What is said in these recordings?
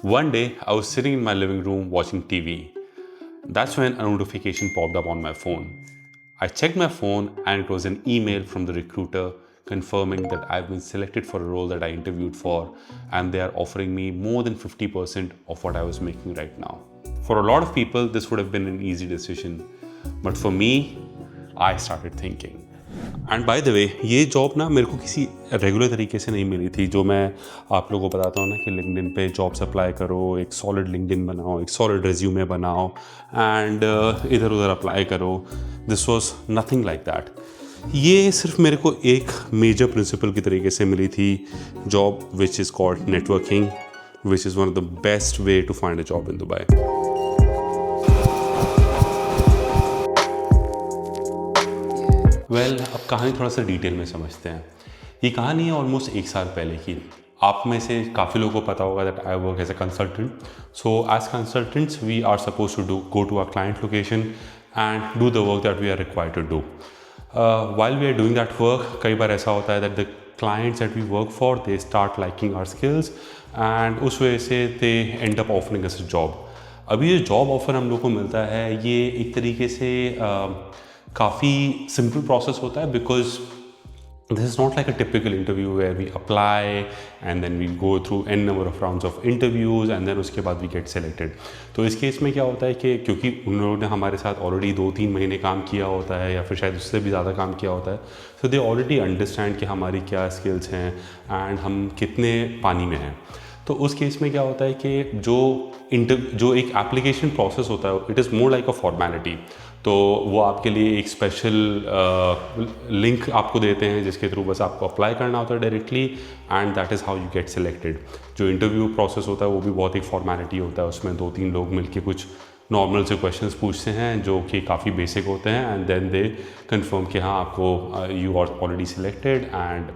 One day, I was sitting in my living room watching TV. That's when a notification popped up on my phone. I checked my phone and it was an email from the recruiter confirming that I've been selected for a role that I interviewed for and they are offering me more than 50% of what I was making right now. For a lot of people, this would have been an easy decision. But for me, I started thinking. And by the way ये job ना मेरे को किसी regular तरीके से नहीं मिली थी। जो मैं आप लोगों को बताता हूँ ना कि लिंक्डइन पे जॉब्स अप्लाई करो, एक सॉलिड लिंक्डइन बनाओ, एक सॉलिड रेज्यूमे बनाओ एंड इधर उधर अप्लाई करो। This was nothing like that. ये सिर्फ मेरे को एक मेजर प्रिंसिपल की तरीके से मिली थी job which is called networking, which is one of the best way to find a job in Dubai. अब कहानी थोड़ा सा डिटेल में समझते हैं। ये कहानी है ऑलमोस्ट 1 साल पहले की। आप में से काफ़ी लोगों को पता होगा that I work as a consultant. So as consultants we are suppose to go to our client location and do the work that we are required to do. While we are doing that work, कई बार ऐसा होता है that the clients that we work for, they start liking our skills and उस वजह से they end up offering us a job। अभी ये जॉब ऑफर हम लोग को मिलता है, ये एक तरीके से काफ़ी सिंपल प्रोसेस होता है because this is not like a typical interview where we apply and then we go through a number of rounds of interviews and then उसके बाद वी गेट सेलेक्टेड। तो इस केस में क्या होता है कि क्योंकि उन लोगों ने हमारे साथ ऑलरेडी 2-3 महीने काम किया होता है या फिर शायद उससे भी ज़्यादा काम किया होता है, सो दे ऑलरेडी अंडरस्टैंड कि हमारी क्या स्किल्स हैं एंड हम कितने पानी में हैं। तो उस केस में क्या होता है कि जो एक एप्लीकेशन प्रोसेस होता है it is more like a formality. तो वो आपके लिए एक स्पेशल लिंक आपको देते हैं जिसके थ्रू बस आपको अप्लाई करना होता है directly and that is how you get selected. जो इंटरव्यू प्रोसेस होता है वो भी बहुत एक फॉर्मेलिटी होता है। उसमें 2-3 लोग मिलके कुछ नॉर्मल से क्वेश्चंस पूछते हैं जो कि काफ़ी बेसिक होते हैं एंड देन दे कंफर्म कि हाँ आपको you are already selected and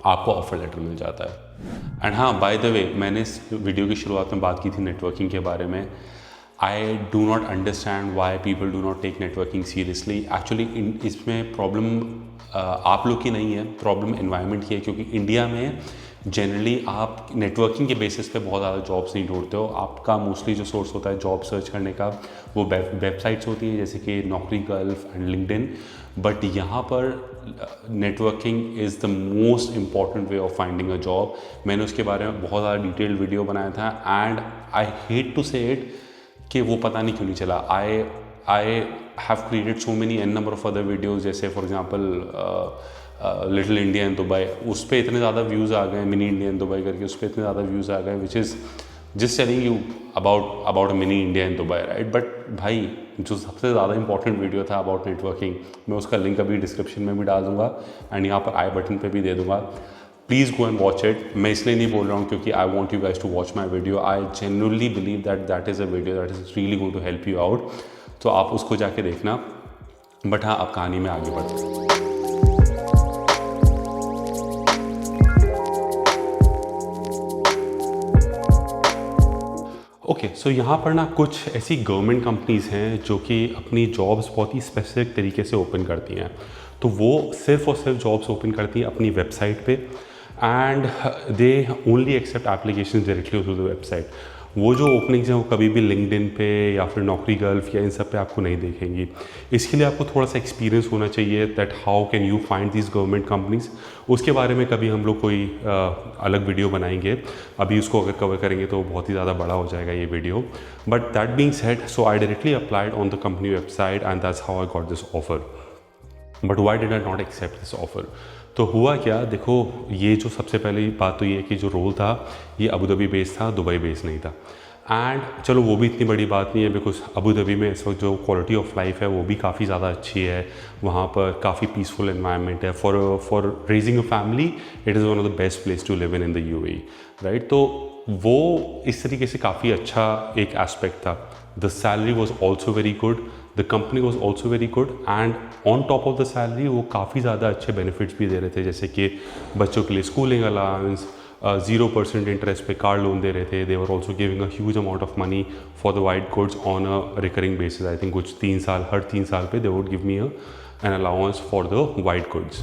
आपको ऑफर लेटर मिल जाता है। एंड हाँ, बाय द वे, मैंने इस वीडियो की शुरुआत में बात की थी नेटवर्किंग के बारे में। I do not understand why people do not take networking seriously. Actually इसमें प्रॉब्लम आप लोग की नहीं है, प्रॉब्लम एनवायरनमेंट की है। क्योंकि इंडिया में जनरली आप नेटवर्किंग के बेसिस पे बहुत ज़्यादा जॉब्स नहीं ढूंढते हो। आपका मोस्टली जो सोर्स होता है जॉब सर्च करने का वो वेबसाइट्स होती हैं जैसे कि नौकरी गल्फ एंड लिंक्डइन। बट यहाँ पर networking is the most important way of finding a job. मैंने उसके बारे में बहुत ज़्यादा डिटेल्ड वीडियो बनाया था and I hate to say it कि वो पता नहीं क्यों नहीं चला। I have created so many an number of other videos, जैसे for example little India in Dubai, उस पर इतने ज़्यादा व्यूज़ आ गए, मिनी इंडिया इन दुबई करके उस पर इतने ज़्यादा व्यूज़ आ गए which is just telling you about mini India in Dubai, right. But भाई जो सबसे ज़्यादा इंपॉर्टेंट वीडियो था अबाउट नेटवर्किंग, मैं उसका लिंक अभी डिस्क्रिप्शन में भी डाल दूँगा एंड यहाँ पर आई बटन पे भी दे दूँगा। Please go and watch it. मैं इसलिए नहीं बोल रहा हूँ क्योंकि I want you guys to watch my video. I genuinely believe that is a video that is really going to help you out. तो आप उसको जाके देखना। बट हाँ, अब कहानी में आगे बढ़ते हैं। ओके, सो यहाँ पर ना कुछ ऐसी गवर्नमेंट कंपनीज़ हैं जो कि अपनी जॉब्स बहुत ही स्पेसिफिक तरीके से ओपन करती हैं। तो वो सिर्फ और सिर्फ जॉब्स ओपन करती हैं अपनी वेबसाइट पे and they only accept application directly through the website. वो जो ओपनिंग्स हैं वो कभी भी लिंक्डइन पे या फिर नौकरी गल्फ या इन सब पे आपको नहीं देखेंगी। इसके लिए आपको थोड़ा सा एक्सपीरियंस होना चाहिए that how can you find this government companies. उसके बारे में कभी हम लोग कोई अलग वीडियो बनाएंगे। अभी उसको अगर कवर करेंगे तो बहुत ही ज़्यादा बड़ा हो जाएगा ये video. But that being said, so I directly applied on the company website and that's how I got this offer. But why did I not accept this offer? तो हुआ क्या, देखो, ये जो सबसे पहली बात तो ये है कि जो रोल था ये अबू धाबी बेस्ड था, दुबई बेस्ड नहीं था। एंड चलो वो भी इतनी बड़ी बात नहीं है बिकॉज अबू धाबी में इस वक्त जो क्वालिटी ऑफ लाइफ है वो भी काफ़ी ज़्यादा अच्छी है। वहाँ पर काफ़ी पीसफुल एनवायरनमेंट है। For raising a family it is one of the best place to live in the UAE, right. तो वो इस तरीके से काफ़ी अच्छा एक एस्पेक्ट था। The salary was also very good, the company was also very good and on top of the salary वो काफ़ी ज़्यादा अच्छे बेनिफिट्स भी दे रहे थे, जैसे कि बच्चों के लिए स्कूलिंग अलाउंस, 0% इंटरेस्ट पे कार लोन दे रहे थे। They were also giving a huge amount of money for the white goods on a recurring basis. I think कुछ 3 साल, हर 3 साल पे they would give me an allowance for the white goods.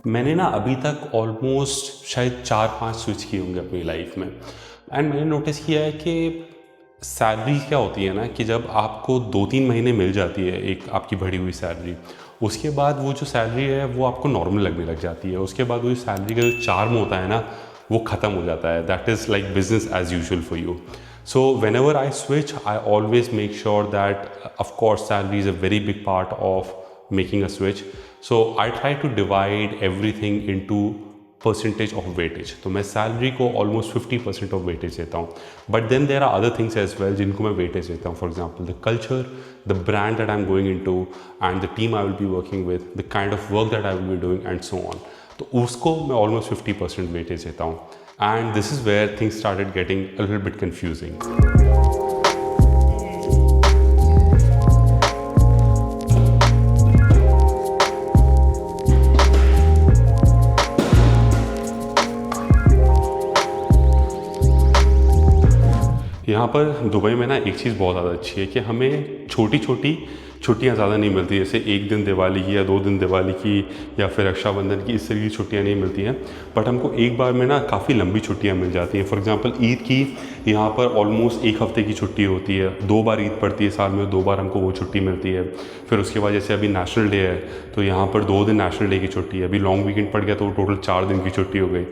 मैंने ना अभी तक ऑलमोस्ट शायद 4-5 स्विच किए होंगे अपनी लाइफ में। एंड मैंने नोटिस किया है कि सैलरी क्या होती है ना कि जब आपको 2-3 महीने मिल जाती है एक आपकी बढ़ी हुई सैलरी, उसके बाद वो जो सैलरी है वो आपको नॉर्मल लगने लग जाती है। उसके बाद वो सैलरी का जो चार्म होता है ना वो ख़त्म हो जाता है। That is like business as usual for you. So whenever I switch, I always make sure that, of course, salary is a very big part of making a switch. So I try to divide everything into percentage of weightage. तो मैं salary को almost 50% of weightage देता हूँ. But then there are other things as well जिनको मैं weightage देता हूँ. For example, the culture, the brand that I'm going into, and the team I will be working with, the kind of work that I will be doing, and so on. तो उसको मैं almost 50% weightage देता हूँ. And this is where things started getting a little bit confusing. यहाँ पर Dubai में ना एक चीज़ बहुत ज़्यादा अच्छी है कि हमें छोटी छोटी छुट्टियाँ ज़्यादा नहीं मिलती, जैसे एक दिन दिवाली की या 2 दिन दिवाली की या फिर रक्षाबंधन की, इस तरह की छुट्टियाँ नहीं मिलती हैं। बट हमको एक बार में ना काफ़ी लंबी छुट्टियाँ मिल जाती हैं। फॉर एग्जांपल ईद की यहाँ पर ऑलमोस्ट 1 हफ़्ते की छुट्टी होती है। 2 बार ईद पड़ती है साल में, 2 बार हमको वो छुट्टी मिलती है। फिर उसके बाद जैसे अभी नेशनल डे है तो यहाँ पर 2 दिन नेशनल डे की छुट्टी है। अभी लॉन्ग वीकेंड पड़ गया तो टोटल 4 दिन की छुट्टी हो गई।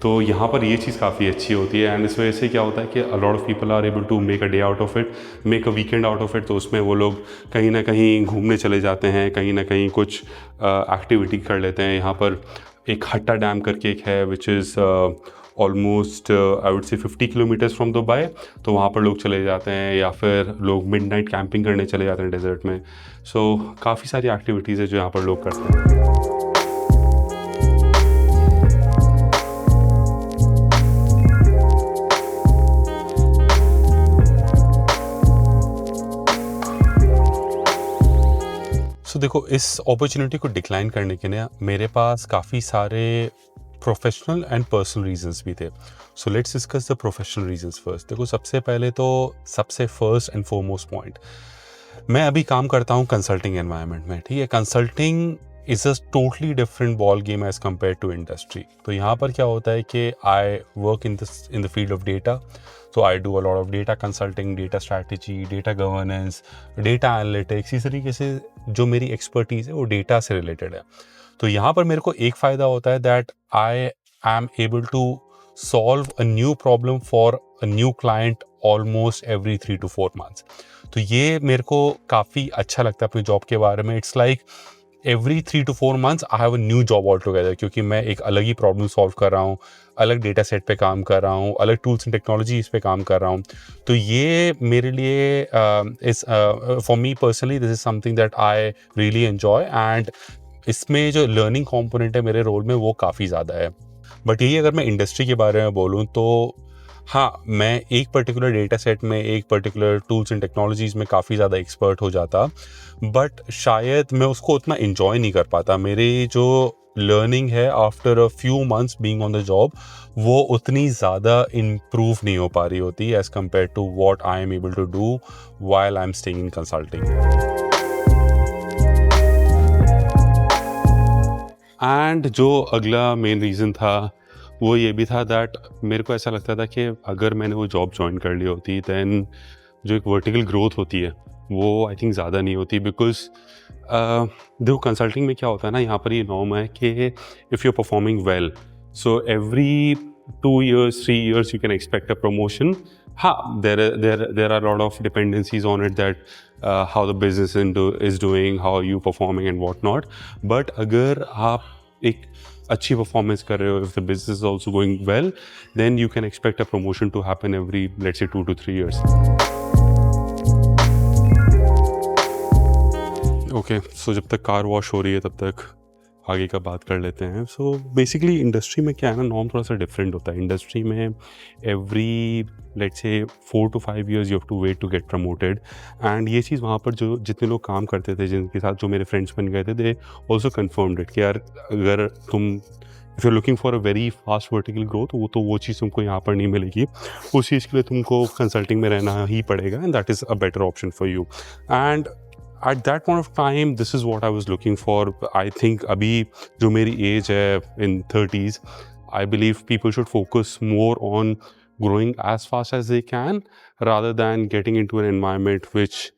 तो यहाँ पर ये चीज़ काफ़ी अच्छी होती है। एंड इस वजह से क्या होता है कि a lot of people are able to make a day out of it, make a weekend out of it. तो उसमें वो लोग कहीं ना कहीं घूमने चले जाते हैं, कहीं ना कहीं कुछ एक्टिविटी कर लेते हैं। यहाँ पर एक हट्टा डैम करके एक है which is almost I would say 50 kilometres from Dubai. तो वहाँ पर लोग चले जाते हैं, या फिर लोग मिडनाइट कैंपिंग करने चले जाते हैं डेजर्ट में। सो काफ़ी सारी एक्टिविटीज़ है जो यहाँ पर लोग करते हैं। सो देखो, इस अपॉर्चुनिटी को डिक्लाइन करने के लिए मेरे पास काफ़ी सारे प्रोफेशनल एंड पर्सनल रीजंस भी थे। So let's discuss the professional reasons first. देखो, सबसे पहले तो सबसे फर्स्ट एंड फॉरमोस्ट पॉइंट, मैं अभी काम करता हूँ कंसल्टिंग एनवायरनमेंट में, ठीक है। Consulting is a totally different ball game as compare to industry. तो यहाँ पर क्या होता है कि I work in the field of data. So I do a lot of data consulting, data strategy, data governance, data analytics। इस तरीके से जो मेरी एक्सपर्टीज़ है वो डेटा से रिलेटेड है। तो यहाँ पर मेरे को एक फ़ायदा होता है that I am able to solve a new problem for a new client almost every 3 to 4 months। तो ये मेरे को काफ़ी अच्छा लगता है अपनी जॉब के बारे में। It's like every 3 to 4 months I have a new job all together, क्योंकि मैं एक अलग ही प्रॉब्लम सॉल्व कर रहा हूँ, अलग डेटा सेट पे काम कर रहा हूँ, अलग टूल्स एंड टेक्नोलॉजीज पे काम कर रहा हूँ। तो ये मेरे लिए इस for me personally this is something that I really enjoy. And इसमें जो लर्निंग कॉम्पोनेंट है मेरे रोल में वो काफ़ी ज़्यादा है। बट यही अगर मैं इंडस्ट्री के बारे में बोलूँ तो हाँ, मैं एक पर्टिकुलर डेटा सेट में, एक पर्टिकुलर टूल्स एंड टेक्नोलॉजीज में काफ़ी ज़्यादा एक्सपर्ट हो जाता, बट शायद मैं उसको उतना इन्जॉय नहीं कर पाता। मेरी जो लर्निंग है after a few months being on the job, वो उतनी ज़्यादा इम्प्रूव नहीं हो पा रही होती as compare to what I am able to do while I am staying in consulting. And जो अगला मेन रीज़न था वो ये भी था दैट मेरे को ऐसा लगता था कि अगर मैंने वो जॉब ज्वाइन कर ली होती दैन जो एक वर्टिकल ग्रोथ होती है वो आई थिंक ज़्यादा नहीं होती। बिकॉज देखो, कंसल्टिंग में क्या होता है ना, यहाँ पर ये नॉर्म है कि if you are performing well, so every 2 years 3 years you can expect a promotion. हाँ, there are a lot of dependencies on it that how the business is doing, how you performing and what not. But अगर आप एक अच्छी performance कर रहे हो, if the business is also going well, then you can expect a promotion to happen every, let's say, 2 to 3 years. Okay, सो जब तक car wash हो रही है तब तक आगे का बात कर लेते हैं। सो बेसिकली इंडस्ट्री में क्या है ना, नॉर्म थोड़ा सा डिफरेंट होता है। इंडस्ट्री में every let's say 4 to 5 years you have to wait to get promoted. And ये चीज़ वहाँ पर जो जितने लोग काम करते थे, जिनके साथ जो मेरे फ्रेंड्स बन गए थे, दे ऑल्सो कन्फर्म्ड इट कि यार अगर तुम if you looking for a very fast vertical growth, वो चीज़ तुमको यहाँ पर नहीं मिलेगी। उस चीज़ के लिए तुमको कंसल्टिंग में रहना ही पड़ेगा, and that is a better option for you. And at that point of time, this is what I was looking for. I think abhi jo meri age hai in 30s, I believe people should focus more on growing as fast as they can rather than getting into an environment which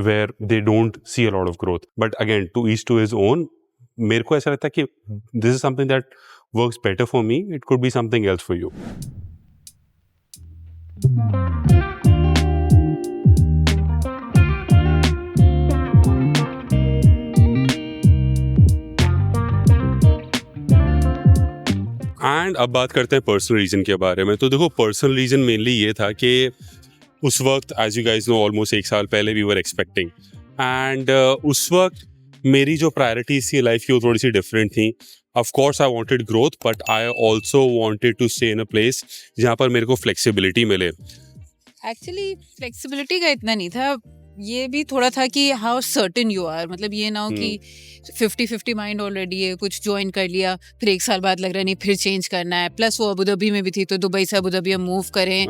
where they don't see a lot of growth. But again, to each to his own. मेरे को ऐसा लगता है कि this is something that works better for me. It could be something else for you. And अब बात करते हैं पर्सनल रीजन के बारे में. तो देखो, पर्सनल रीजन मेनली ये था कि उस वक्त, as you guys know, almost 1 साल पहले वी वर एक्सपेक्टिंग. एंड उस वक्त मेरी जो प्रायोरिटीज थी लाइफ की वो थोड़ी सी डिफरेंट थी. Of course I wanted growth, but I also wanted to stay in a place जहाँ पर मेरे को फ्लेक्सिबिलिटी मिले. एक्चुअली फ्लेक्सिबिलिटी का इतना नहीं था, ये भी थोड़ा था कि हाउ सर्टेन यू आर. मतलब ये ना हो कि 50-50 माइंड ऑलरेडी है, कुछ ज्वाइन कर लिया, फिर 1 साल बाद लग रहा नहीं फिर चेंज करना है. प्लस वो अबू धाबी में भी थी, तो दुबई से अबू धाबी हम मूव करें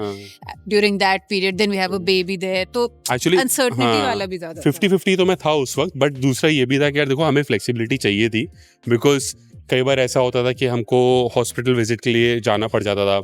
during that period, then we have a baby there. तो एक्चुअली अनसर्टेनिटी वाला भी ज्यादा 50-50 तो मैं था उस वक्त. बट दूसरा ये भी था कि यार देखो, हमें फ्लेक्सिबिलिटी चाहिए थी. बिकॉज कई बार ऐसा होता था कि हमको हॉस्पिटल विजिट के लिए जाना पड़ जाता था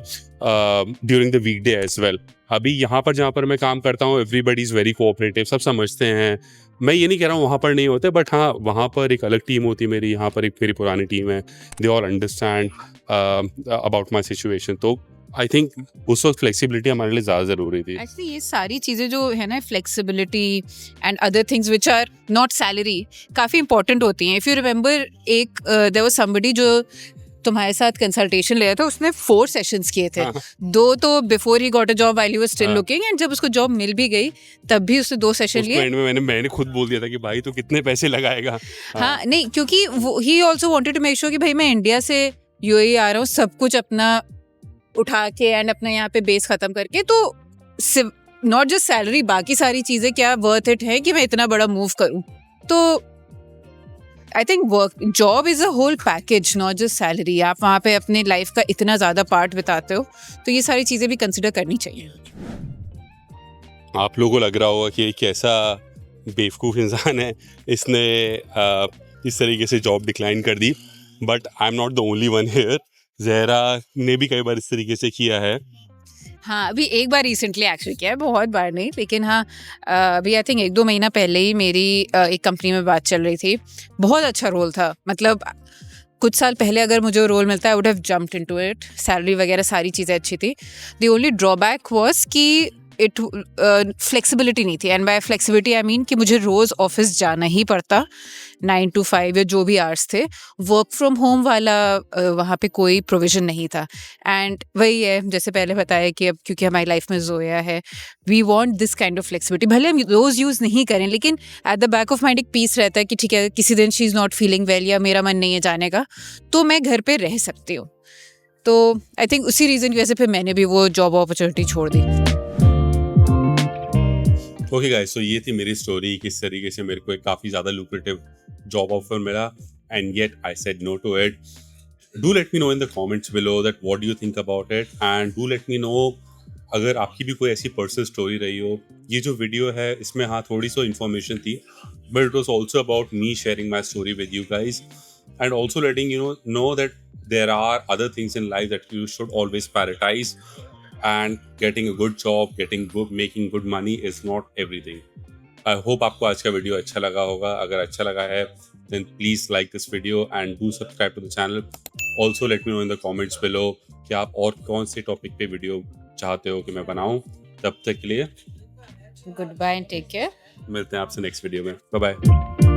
during the weekday as well. अभी यहाँ पर जहाँ पर मैं काम करता हूँ, एवरीबडी इज़ वेरी कोऑपरेटिव, सब समझते हैं. मैं ये नहीं कह रहा हूँ वहाँ पर नहीं होते, बट हाँ, वहाँ पर एक अलग टीम होती है मेरी, यहाँ पर एक मेरी पुरानी टीम है. They all understand about my situation. तो आई थिंक उस वक्त फ्लेक्सिबिलिटी हमारे लिए ज़्यादा ज़रूरी थी. एक्चुअली ये सारी चीज़ें जो है ना, flexibility and other things which are not salary, काफ़ी इंपॉर्टेंट होती हैं. इफ़ यू रिमेंबर, एक देयर वाज समबडी जो तुम्हारे साथ कंसल्टेशन लिया था, उसने 4 सेशंस किए थे. 2 तो before he got a job while he was still looking, and जब उसको जॉब मिल भी गई तब भी उसने 2 सेशन लिए. मैंने खुद बोल दिया था कि भाई तो कितने पैसे लगाएगा. हाँ नहीं, क्योंकि he also wanted to make sure कि भाई मैं इंडिया से यूएई आ रहा हूँ, सब कुछ अपना उठा के एंड अपना यहाँ पे बेस खत्म करके, तो नॉट जस्ट सैलरी, बाकी सारी चीज़ें क्या वर्थ इट है कि मैं इतना बड़ा मूव करूँ. तो I think work job is a whole package, not just salary. आप वहाँ पे अपने लाइफ का इतना ज़्यादा पार्ट बिताते हो, तो ये सारी चीज़ें भी कंसिडर करनी चाहिए. आप लोगों को लग रहा होगा कि एक ऐसा बेवकूफ़ इंसान है, इसने इस तरीके से जॉब डिक्लाइन कर दी. But I am not the only one here. Zahra ने भी कई बार इस तरीके से किया है. हाँ, अभी एक बार रिसेंटली एक्चुअली किया है, बहुत बार नहीं, लेकिन हाँ अभी आई थिंक 1-2 महीना पहले ही मेरी एक कंपनी में बात चल रही थी. बहुत अच्छा रोल था, मतलब कुछ साल पहले अगर मुझे रोल मिलता, I would have jumped into it. Salary वगैरह सारी चीज़ें अच्छी थी. द ओनली ड्रॉबैक वाज कि इट फ्लेक्सिबिलिटी नहीं थी. And by flexibility I mean कि मुझे रोज़ ऑफिस जाना ही पड़ता, 9 to 5 या जो भी आवर्स थे. वर्क फ्रॉम होम वाला वहाँ पे कोई प्रोविज़न नहीं था. एंड वही है, जैसे पहले बताया कि अब क्योंकि हमारी लाइफ में ज़ोया है, we want this kind of flexibility. भले हम रोज़ यूज़ नहीं करें, लेकिन at the back of mind एक पीस रहता है कि ठीक है, किसी दिन she is not feeling well या मेरा मन नहीं है जाने का, तो मैं घर पर रह सकती हूँ. तो आई थिंक उसी रीज़न की वजह से फिर मैंने भी वो जॉब अपॉर्चुनिटी छोड़ दी. ओके गाइस, तो ये थी मेरी स्टोरी, किस तरीके से मेरे को एक काफ़ी ज़्यादा लुक्रेटिव जॉब ऑफर मिला and yet I said no to it. Do let me know in the comments below that what do you think about it, and do let me know अगर आपकी भी कोई ऐसी पर्सनल स्टोरी रही हो. ये जो वीडियो है इसमें हाँ थोड़ी सी इन्फॉर्मेशन थी, but it was also about me sharing my story with you guys and also letting you know that there are other things in life that you should always prioritise. And getting a good job, making good money is not everything. I hope आपको आज का video अच्छा लगा होगा. अगर अच्छा लगा है then please like this video and do subscribe to the channel. Also let me know in the comments below कि आप और कौन से टॉपिक पे वीडियो चाहते हो कि मैं बनाऊं. तब तक के लिए Goodbye and take care. मिलते हैं आपसे नेक्स्ट वीडियो में. Bye bye.